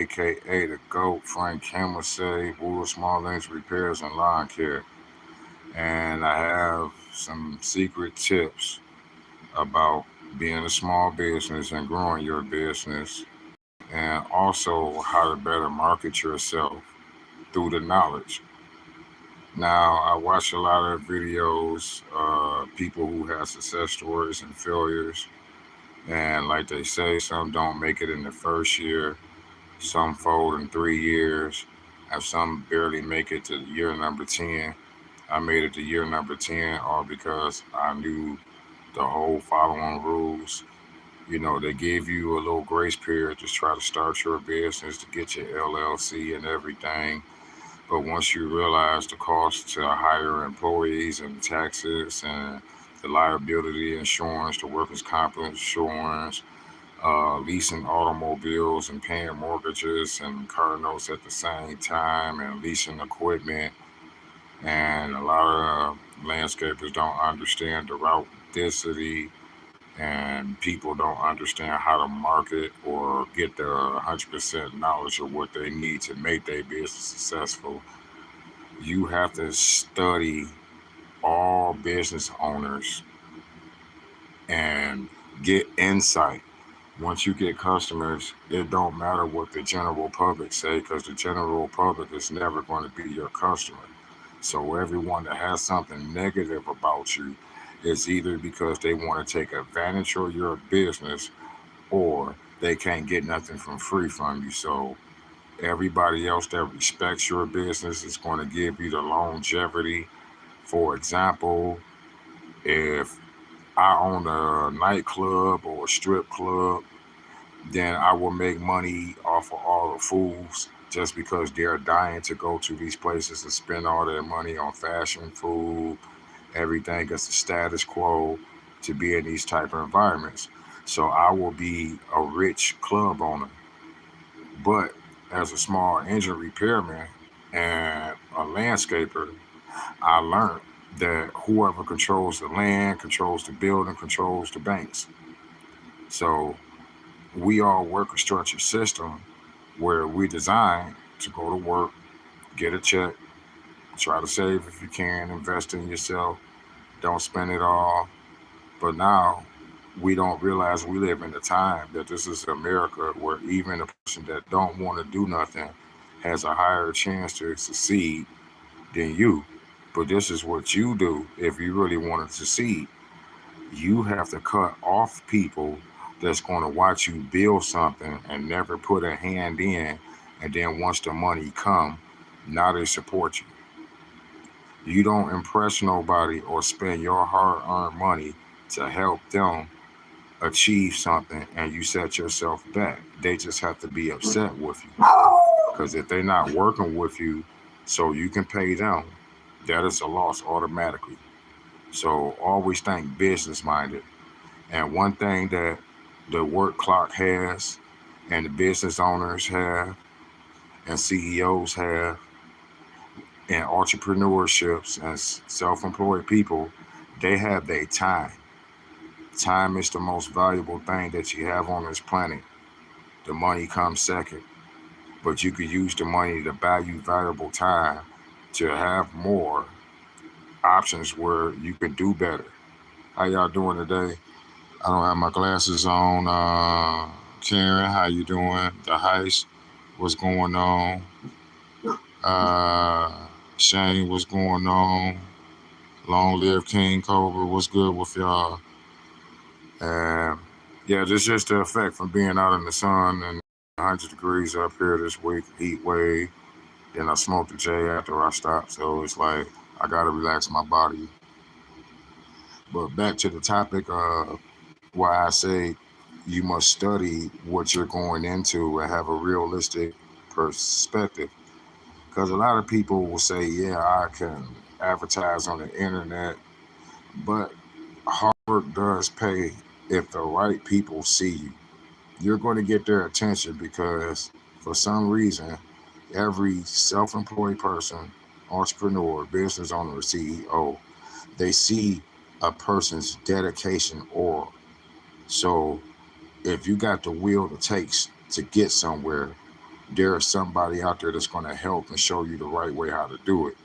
aka the GOAT, Frank Hamilsay, Wool Small Links Repairs and Lawn Care. And I have some secret tips about being a small business and growing your business, and also how to better market yourself through the knowledge. Now, I watch a lot of videos, people who have success stories and failures. And like they say, some don't make it in the first year, some fold in 3 years, and some barely make it to year number 10. I made it to year number 10 all because I knew the whole following rules. They give you a little grace period to try to start your business, to get your LLC and everything. But once you realize the cost to hire employees and taxes and the liability insurance, the workers' comp insurance, leasing automobiles and paying mortgages and car notes at the same time, and leasing equipment, and a lot of landscapers don't understand the route density, and people don't understand how to market or get the 100% knowledge of what they need to make their business successful. You have to study all business owners and get insight. Once you get customers, it don't matter what the general public say, because the general public is never going to be your customer. So everyone that has something negative about you is either because they want to take advantage of your business, or they can't get nothing from free from you. So everybody else that respects your business is going to give you the longevity. For example, if I own a nightclub or a strip club, then I will make money off of all the fools just because they're dying to go to these places and spend all their money on fashion, food, everything is the status quo to be in these type of environments. So I will be a rich club owner. But as a small engine repairman and a landscaper, I learned that whoever controls the land controls the building, controls the banks. So we all work a structured system where we design to go to work, get a check, try to save if you can, invest in yourself, don't spend it all. But now we don't realize we live in a time that this is America, where even a person that don't want to do nothing has a higher chance to succeed than you. But this is what you do if you really want to succeed. You have to cut off people that's going to watch you build something and never put a hand in, and then once the money come, now they support you. You don't impress nobody or spend your hard-earned money to help them achieve something, and you set yourself back. They just have to be upset with you, because if they're not working with you so you can pay them, that is a loss automatically. So always think business minded. And one thing that the work clock has, and the business owners have, and CEOs have, and entrepreneurships and self-employed people, they have their time. Time is the most valuable thing that you have on this planet. The money comes second, but you could use the money to buy you valuable time to have more options where you can do better. How y'all doing today? I don't have my glasses on. Karen, how you doing? The heist, what's going on? Uh, Shane, what's going on? Long live King Cobra, what's good with y'all? And yeah, this is just the effect from being out in the sun and 100 degrees up here this week, heat wave. Then I smoked a J after I stopped, so it's like I gotta relax my body. But back to the topic of why I say you must study what you're going into and have a realistic perspective. Because a lot of people will say, yeah, I can advertise on the internet, but hard work does pay if the right people see you. You're going to get their attention because for some reason, every self employed person, entrepreneur, business owner, CEO, they see a person's dedication or so if you got the will it takes to get somewhere, There's somebody out there that's going to help and show you the right way how to do it.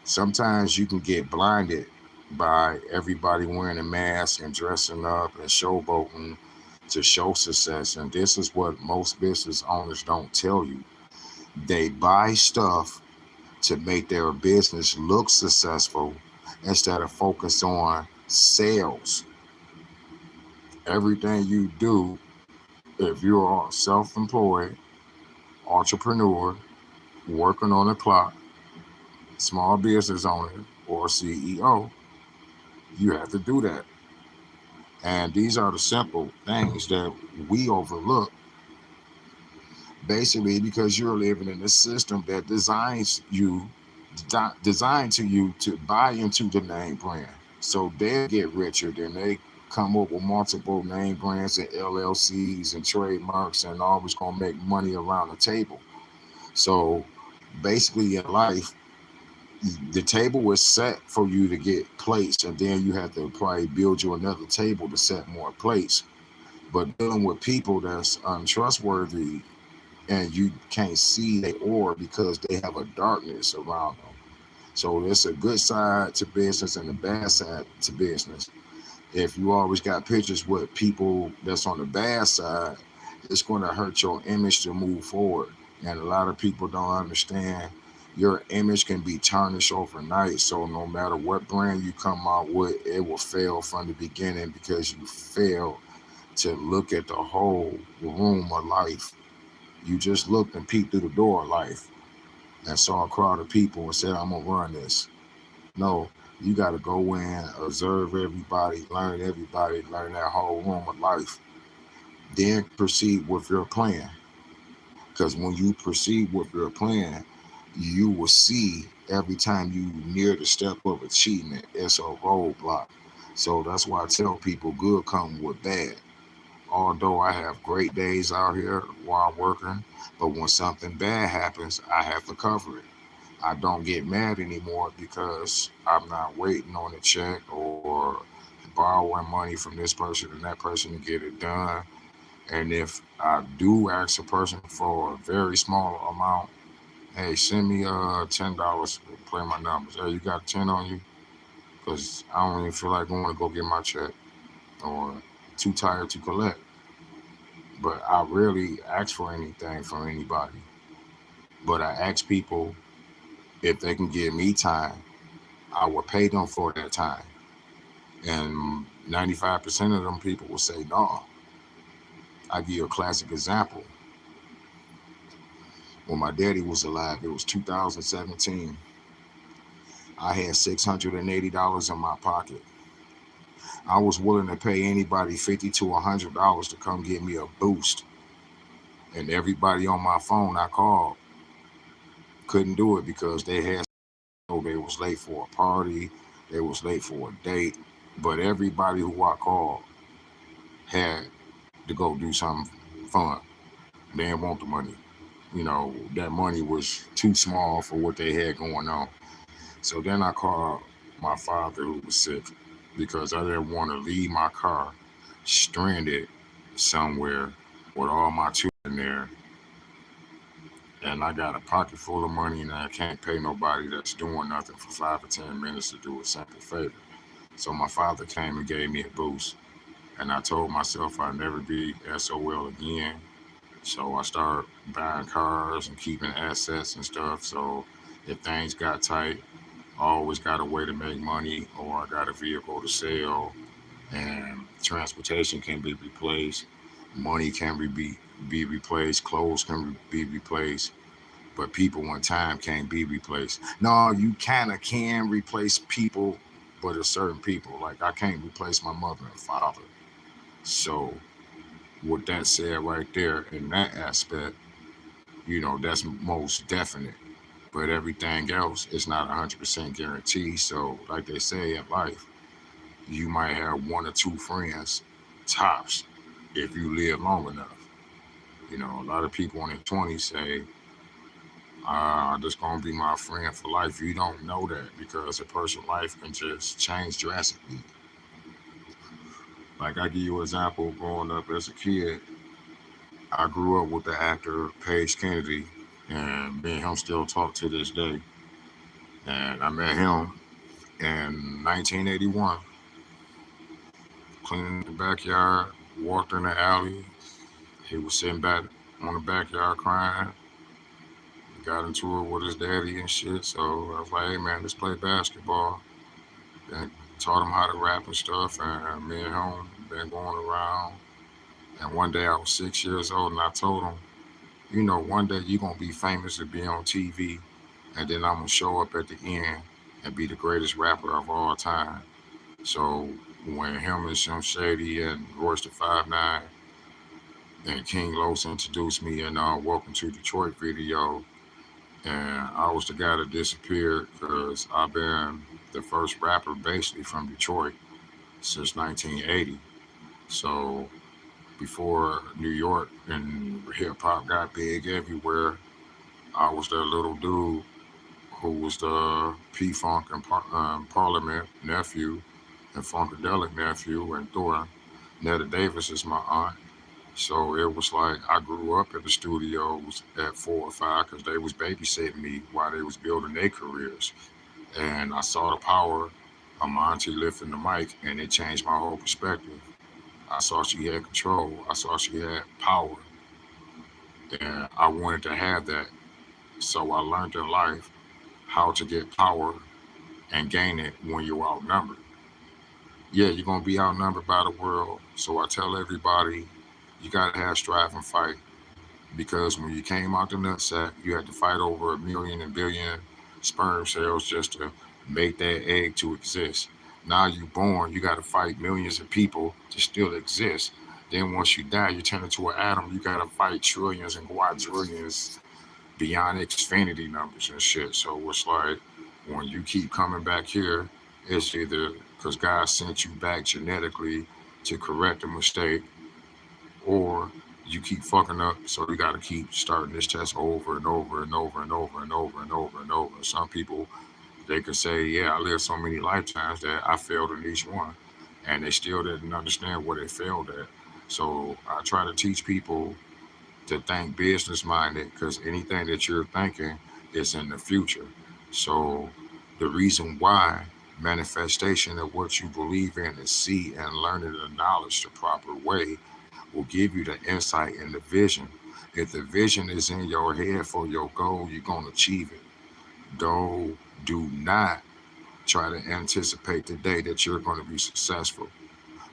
Sometimes you can get blinded by everybody wearing a mask and dressing up and showboating to show success. And this is what most business owners don't tell you. They buy stuff to make their business look successful instead of focus on sales. Everything you do, if you're self-employed, entrepreneur, working on the clock, small business owner, or CEO, you have to do that. And these are the simple things that we overlook, basically because you're living in a system that designed to you to buy into the name brand. So they get richer, then they come up with multiple name brands and LLCs and trademarks and always gonna make money around the table. So basically in life, the table was set for you to get plates, and then you have to probably build you another table to set more plates. But dealing with people that's untrustworthy and you can't see their aura because they have a darkness around them. So there's a good side to business and a bad side to business. If you always got pictures with people that's on the bad side, it's going to hurt your image to move forward. And a lot of people don't understand your image can be tarnished overnight. So no matter what brand you come out with, it will fail from the beginning because you fail to look at the whole room of life. You just looked and peeked through the door of life and saw a crowd of people and said, I'm going to run this. No, you got to go in, observe everybody, learn that whole room of life. Then proceed with your plan. Because when you proceed with your plan, you will see every time you near the step of achievement, it's a roadblock. So that's why I tell people good come with bad. Although I have great days out here while working, but when something bad happens, I have to cover it. I don't get mad anymore because I'm not waiting on a check or borrowing money from this person and that person to get it done. And if I do ask a person for a very small amount, hey, send me $10 to play my numbers. Hey, you got 10 on you? Because I don't even feel like going to go get my check or too tired to collect. But I rarely ask for anything from anybody. But I ask people if they can give me time, I will pay them for that time. And 95% of them people will say no. I give you a classic example. When my daddy was alive, it was 2017. I had $680 in my pocket. I was willing to pay anybody $50 to $100 to come get me a boost. And everybody on my phone I called couldn't do it because they had they was late for a party, they was late for a date. But everybody who I called had to go do something fun. They didn't want the money. That money was too small for what they had going on. So then I called my father who was sick because I didn't want to leave my car stranded somewhere with all my children there. And I got a pocket full of money and I can't pay nobody that's doing nothing for 5 or 10 minutes to do a simple favor. So my father came and gave me a boost. And I told myself I'd never be SOL again. So I started buying cars and keeping assets and stuff. So if things got tight, I always got a way to make money or I got a vehicle to sell and transportation can be replaced. Money can be replaced. Clothes can be replaced. But people and time can't be replaced. No, you kind of can replace people, but it's certain people. Like I can't replace my mother and father. So with that said right there, in that aspect, that's most definite. But everything else is not 100% guaranteed. So, like they say in life, you might have one or two friends, tops, if you live long enough. A lot of people in their 20s say, this going to be my friend for life. You don't know that because a person's life can just change drastically. Like, I give you an example growing up as a kid, I grew up with the actor Paige Kennedy, and me and him still talk to this day. And I met him in 1981, cleaning the backyard, walked in the alley. He was sitting back on the backyard crying. He got into it with his daddy and shit. So I was like, hey man, let's play basketball. And taught him how to rap and stuff. And me and him been going around. And one day I was 6 years old and I told him, you know, one day you're gonna be famous and be on TV, and then I'm gonna show up at the end and be the greatest rapper of all time. So when him and Slim Shady and Royce the 5'9" and King Los introduced me in Welcome to Detroit video, and I was the guy that disappeared because I've been the first rapper basically from Detroit since 1980. So before New York and hip hop got big everywhere, I was that little dude who was the P Funk and Parliament nephew and Funkadelic nephew, and Thor. Netta Davis is my aunt. So it was like I grew up in the studios at 4 or 5 because they was babysitting me while they was building their careers. And I saw the power of my auntie lifting the mic, and it changed my whole perspective. I saw she had control. I saw she had power, and I wanted to have that. So I learned in life how to get power and gain it when you're outnumbered. Yeah, you're gonna be outnumbered by the world. So I tell everybody, you gotta have strive and fight because when you came out the nutsack, you had to fight over a million and billion sperm cells just to make that egg to exist. Now you born, you got to fight millions of people to still exist. Then once you die, you turn into an atom. You got to fight trillions and quadrillions beyond infinity numbers and shit. So it's like when you keep coming back here, it's either because God sent you back genetically to correct a mistake, or you keep fucking up. So you got to keep starting this test over and over and over and over and over and over and over. Some people, they could say, yeah, I lived so many lifetimes that I failed in each one, and they still didn't understand what they failed at. So I try to teach people to think business minded because anything that you're thinking is in the future. So the reason why manifestation of what you believe in is see and learning the knowledge the proper way will give you the insight and the vision. If the vision is in your head for your goal, you're going to achieve it. Though, do not try to anticipate the day that you're going to be successful.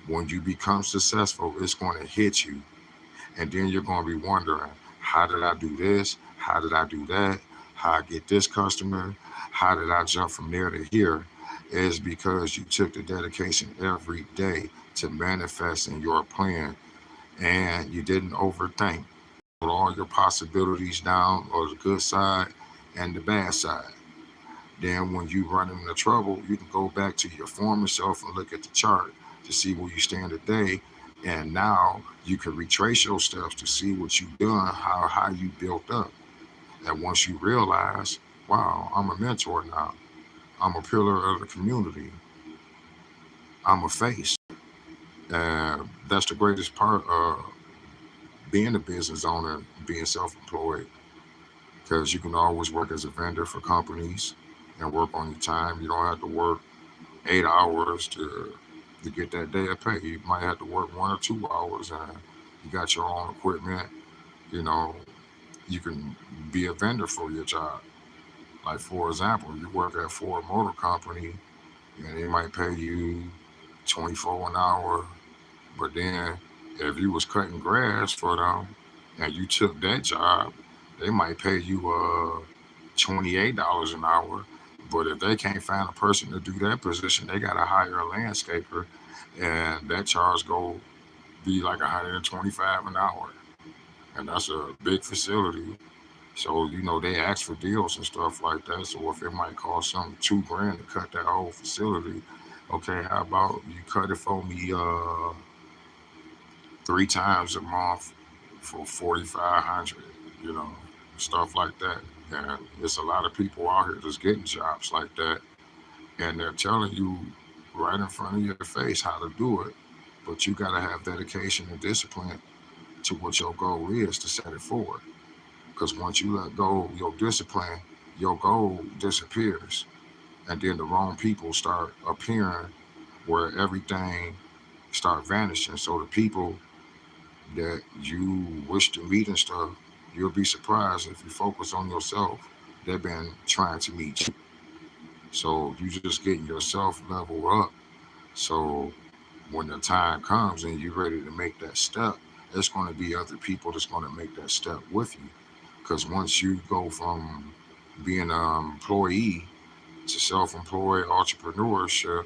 When you become successful, it's going to hit you. And then you're going to be wondering, how did I do this? How did I do that? How I get this customer? How did I jump from there to here? Is because you took the dedication every day to manifesting your plan, and you didn't overthink. You wrote all your possibilities down on the good side and the bad side. Then when you run into trouble, you can go back to your former self and look at the chart to see where you stand today. And now you can retrace your steps to see what you've done, how you built up. And once you realize, wow, I'm a mentor now. I'm a pillar of the community. I'm a face. And that's the greatest part of being a business owner, being self-employed, because you can always work as a vendor for companies and work on your time. You don't have to work 8 hours to get that day of pay. You might have to work 1 or 2 hours, and you got your own equipment. You know, you can be a vendor for your job. Like for example, you work at Ford Motor Company, and they might pay you 24 an hour, but then if you was cutting grass for them and you took that job, they might pay you $28 an hour. But if they can't find a person to do that position, they gotta hire a landscaper, and that charge go be like 125 an hour, and that's a big facility. So they ask for deals and stuff like that. So if it might cost them 2 grand to cut that whole facility, okay, how about you cut it for me 3 times a month for 4,500, you know, stuff like that. And there's a lot of people out here that's getting jobs like that, and they're telling you right in front of your face how to do it. But you got to have dedication and discipline to what your goal is to set it forward. Because once you let go of your discipline, your goal disappears. And then the wrong people start appearing where everything start vanishing. So the people that you wish to meet and stuff, you'll be surprised if you focus on yourself. They've been trying to meet you. So you just getting yourself level up. So when the time comes and you're ready to make that step, there's going to be other people that's going to make that step with you. Because once you go from being an employee to self-employed entrepreneurship,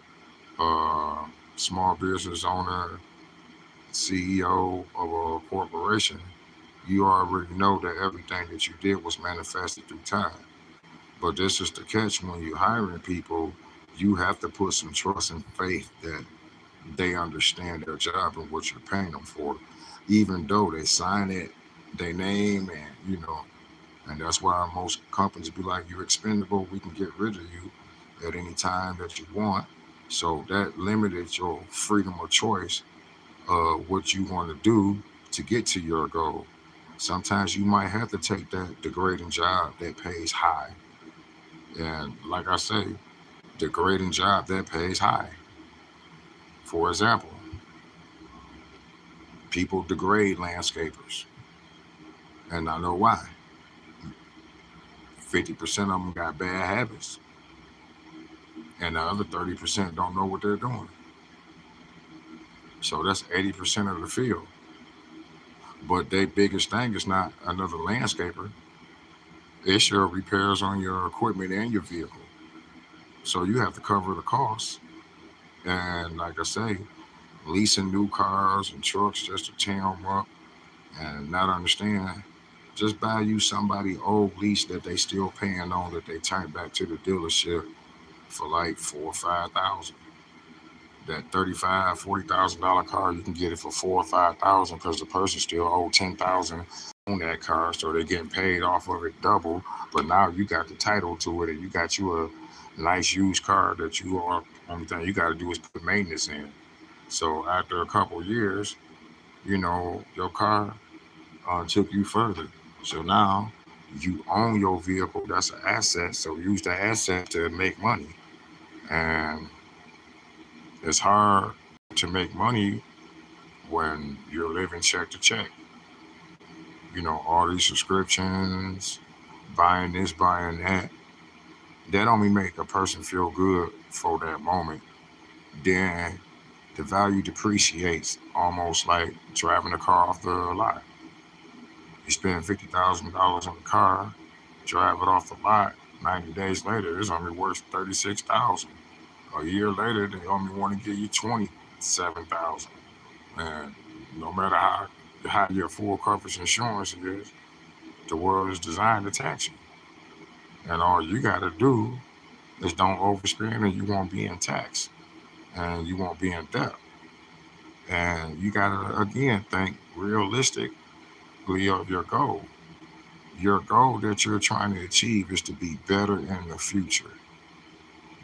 uh, small business owner, CEO of a corporation, you already know that everything that you did was manifested through time. But this is the catch: when you're hiring people, you have to put some trust and faith that they understand their job and what you're paying them for, even though they sign it, they name, and and that's why most companies be like, "You're expendable. We can get rid of you at any time that you want." So that limited your freedom of choice of what you want to do to get to your goal. Sometimes you might have to take that degrading job that pays high. And like I say, degrading job that pays high. For example, people degrade landscapers. And I know why. 50% of them got bad habits. And the other 30% don't know what they're doing. So that's 80% of the field. But their biggest thing is not another landscaper. It's your repairs on your equipment and your vehicle. So you have to cover the costs. And like I say, leasing new cars and trucks just to tear them up and not understand. Just buy you somebody old lease that they still paying on that they turn back to the dealership for like 4 or 5 thousand. That 35, $40,000 car, you can get it for 4 or 5 thousand because the person still owe 10,000 on that car, so they're getting paid off of it double. But now you got the title to it, and you got you a nice used car that you are. Only thing you got to do is put maintenance in. So after a couple years, your car took you further. So now you own your vehicle. That's an asset. So use the asset to make money. And it's hard to make money when you're living check to check. All these subscriptions, buying this, buying that, that only make a person feel good for that moment. Then the value depreciates almost like driving a car off the lot. You spend $50,000 on the car, drive it off the lot. 90 days later, it's only worth 36,000. A year later, they only want to give you 27,000. And no matter how your full coverage insurance is, the world is designed to tax you. And all you got to do is don't overspend, and you won't be in tax, and you won't be in debt. And you got to again think realistically of your goal. Your goal that you're trying to achieve is to be better in the future.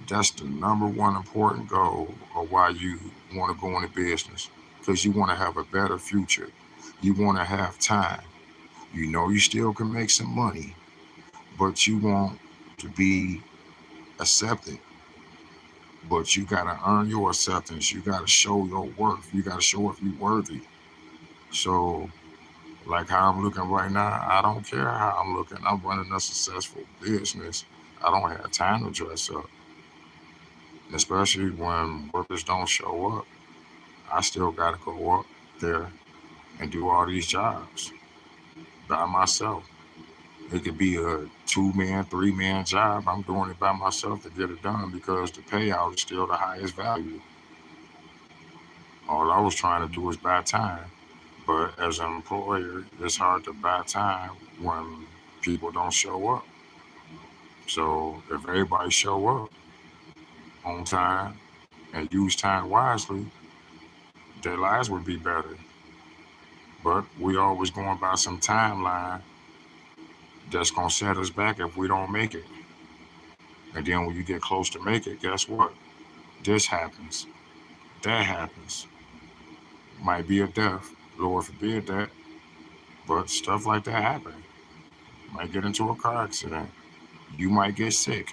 That's the number one important goal of why you want to go into business, because you want to have a better future. You want to have time. You know you still can make some money, but you want to be accepted. But you got to earn your acceptance. You got to show your worth. You got to show if you're worthy. So, like how I'm looking right now, I don't care how I'm looking. I'm running a successful business. I don't have time to dress up, especially when workers don't show up. I still got to go up there and do all these jobs by myself. It could be a 2 man, 3 man job. I'm doing it by myself to get it done because the payout is still the highest value. All I was trying to do was buy time. But as an employer, it's hard to buy time when people don't show up. So if everybody show up on time and use time wisely, their lives would be better. But we always going by some timeline that's gonna set us back if we don't make it. And then when you get close to make it, guess what? This happens. That happens. Might be a death. Lord forbid that. But stuff like that happen. You might get into a car accident. You might get sick.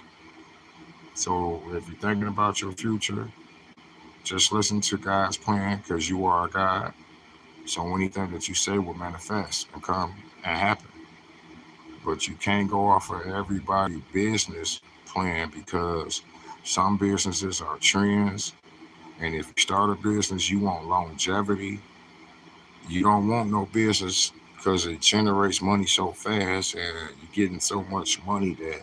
So if you're thinking about your future, just listen to God's plan because you are a God. So anything that you say will manifest and come and happen. But you can't go off of everybody's business plan because some businesses are trends. And if you start a business, you want longevity. You don't want no business because it generates money so fast and you're getting so much money that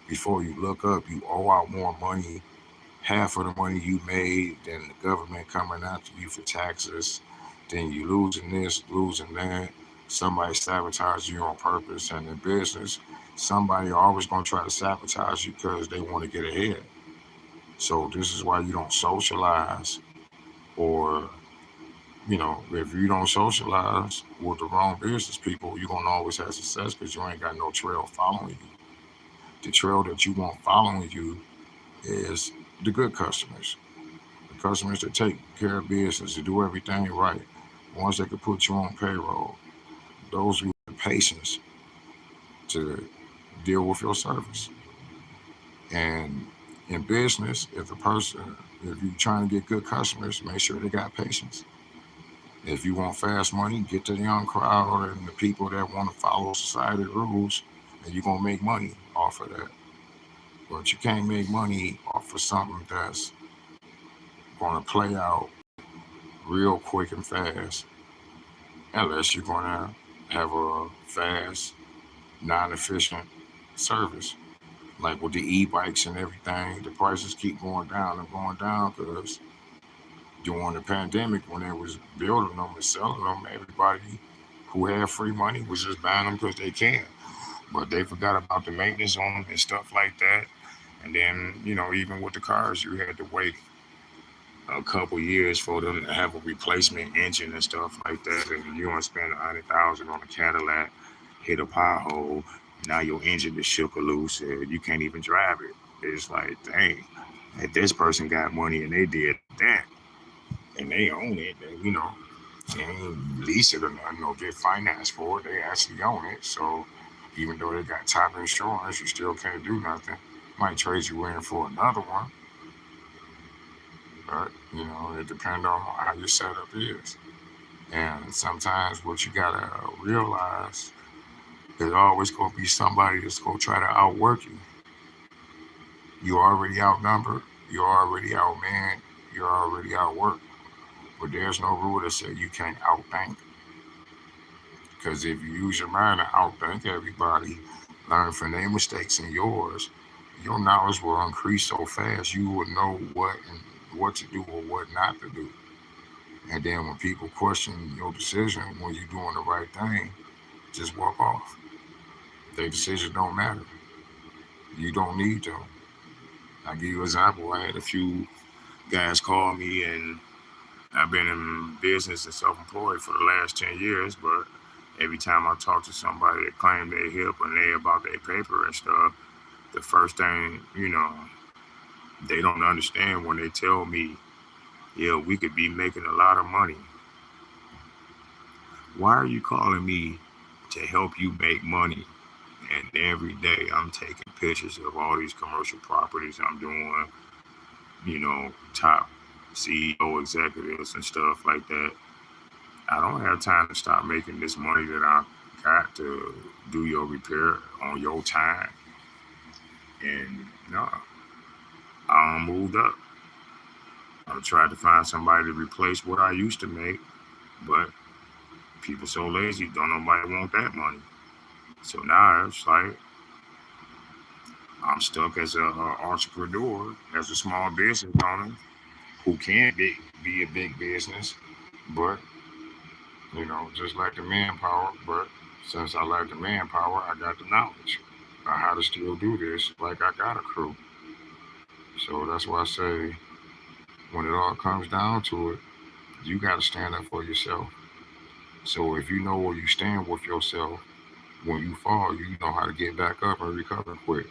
before you look up, you owe out more money, half of the money you made, then the government coming after you for taxes, then you losing this, losing that. Somebody sabotage you on purpose, and in business, somebody always gonna try to sabotage you because they want to get ahead. So this is why you don't socialize, or if you don't socialize with the wrong business people, you're gonna always have success because you ain't got no trail following you. The trail that you want following you is the good customers, the customers that take care of business, that do everything right, ones that can put you on payroll, those who have patience to deal with your service. And in business, if you're trying to get good customers, make sure they got patience. If you want fast money, get to the young crowd and the people that want to follow society rules, and you're gonna make money off of that. But you can't make money off of something that's gonna play out real quick and fast, unless you're gonna have a fast, non-efficient service. Like with the e-bikes and everything, the prices keep going down because during the pandemic, when they was building them and selling them, everybody who had free money was just buying them because they can. But they forgot about the maintenance on them and stuff like that. And then, even with the cars, you had to wait a couple years for them to have a replacement engine and stuff like that. And you want to spend 100,000 on a Cadillac, hit a pothole, now your engine is shook or loose, and you can't even drive it. It's like, dang, if this person got money and they did that, and they own it, they ain't lease it or nothing or get finance for it. They actually own it. So even though they got top insurance, you still can't do nothing. Might trade you in for another one, but it depends on how your setup is. And sometimes what you gotta realize there's always gonna be somebody that's gonna try to outwork you. You're already outnumbered, you're already outmanned, you're already outworked. But there's no rule that says you can't outthink. Because if you use your mind to outthink everybody, learn from their mistakes and yours, your knowledge will increase so fast you will know what to do or what not to do. And then when people question your decision when you're doing the right thing, just walk off. Their decision don't matter. You don't need to. I'll give you an example. I had a few guys call me, and I've been in business and self-employed for the last 10 years, but every time I talk to somebody that claim they hip and they about their paper and stuff, the first thing, they don't understand when they tell me, yeah, we could be making a lot of money. Why are you calling me to help you make money? And every day I'm taking pictures of all these commercial properties I'm doing, top CEO executives and stuff like that. I don't have time to stop making this money that I got to do your repair on your time. And no, I moved up. I tried to find somebody to replace what I used to make, but people so lazy, don't nobody want that money. So now it's like I'm stuck as an entrepreneur, as a small business owner who can be a big business, but just like the manpower. But since I like the manpower, I got the knowledge on how to still do this. Like I got a crew, so that's why I say when it all comes down to it, you got to stand up for yourself. So if you know where you stand with yourself, when you fall, you know how to get back up and recover quick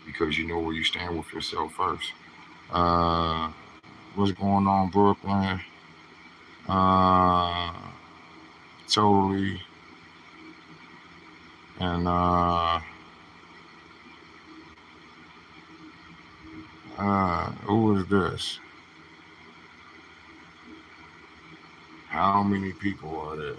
because you know where you stand with yourself first. Uh, what's going on, Brooklyn? Uh, totally. And who is this? How many people are there?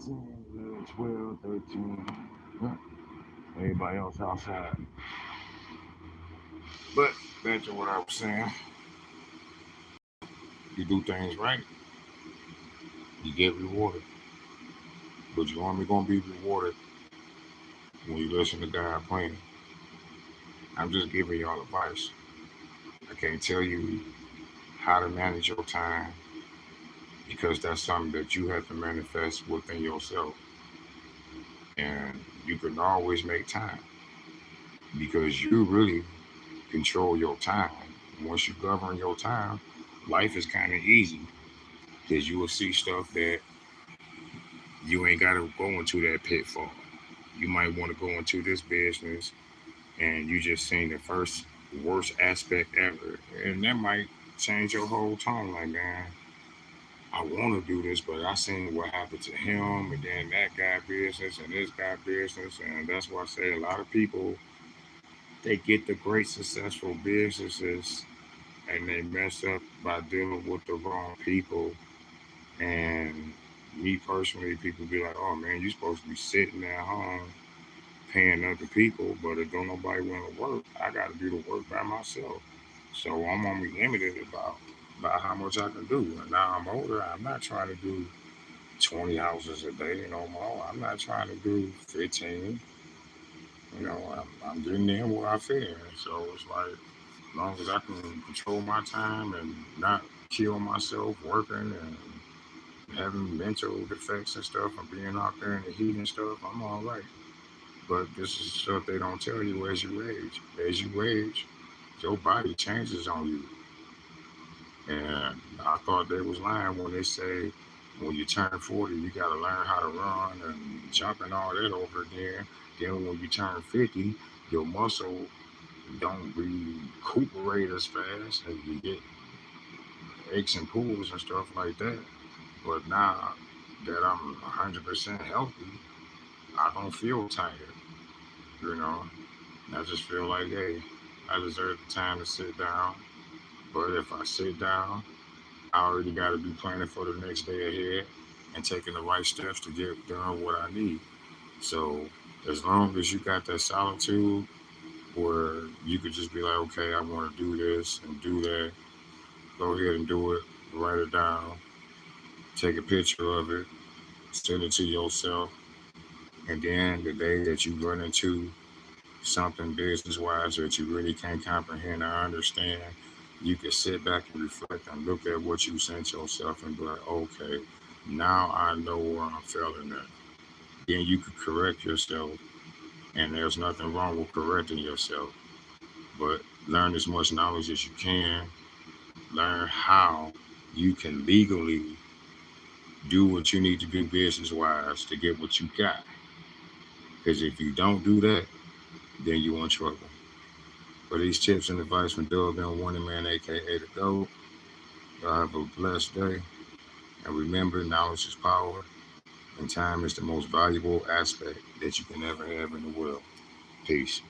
10, 11, 12, 13. Huh. Everybody else outside. But back to what I was saying. You do things right, you get rewarded. But you only gonna be rewarded when you listen to God plan. I'm just giving y'all advice. I can't tell you how to manage your time because that's something that you have to manifest within yourself. And you can always make time because you really control your time. Once you govern your time, life is kind of easy because you will see stuff that you ain't got to go into that pitfall. You might want to go into this business and you just seen the first worst aspect ever. And that might change your whole tone. Like, man, I want to do this, but I seen what happened to him and then that guy business and this guy business. And that's why I say a lot of people, they get the great successful businesses and they mess up by dealing with the wrong people. And me personally, people be like, "Oh man, you supposed to be sitting at home paying other people, but if don't nobody want to work, I got to do the work by myself. So I'm only limited about how much I can do. And now I'm older. I'm not trying to do 20 houses a day no more. I'm not trying to do 15. I'm getting in where I fit in. So it's like, as long as I can control my time and not kill myself working and having mental defects and stuff and being out there in the heat and stuff, I'm all right. But this is stuff they don't tell you as you age. As you age, your body changes on you. And I thought they was lying when they say when you turn 40, you got to learn how to run and jump and all that over again. Then when you turn 50, your muscle don't recuperate as fast and you get aches and pulls and stuff like that. But now that I'm 100% healthy, I don't feel tired, you know. I just feel like, hey, I deserve the time to sit down. But if I sit down, I already got to be planning for the next day ahead and taking the right steps to get done what I need. So as long as you got that solitude where you could just be like, okay, I want to do this and do that, go ahead and do it, write it down, take a picture of it, send it to yourself, and then the day that you run into something business wise that you really can't comprehend or understand, you can sit back and reflect and look at what you sent yourself and be like, okay, now I know where I'm failing at. Then you could correct yourself, and there's nothing wrong with correcting yourself. But learn as much knowledge as you can. Learn how you can legally do what you need to do business wise to get what you got. Because if you don't do that, then you're in trouble. For these tips and advice from Doug and Warning Man, aka the GOAT, y'all have a blessed day. And remember, knowledge is power, and time is the most valuable aspect that you can ever have in the world. Peace.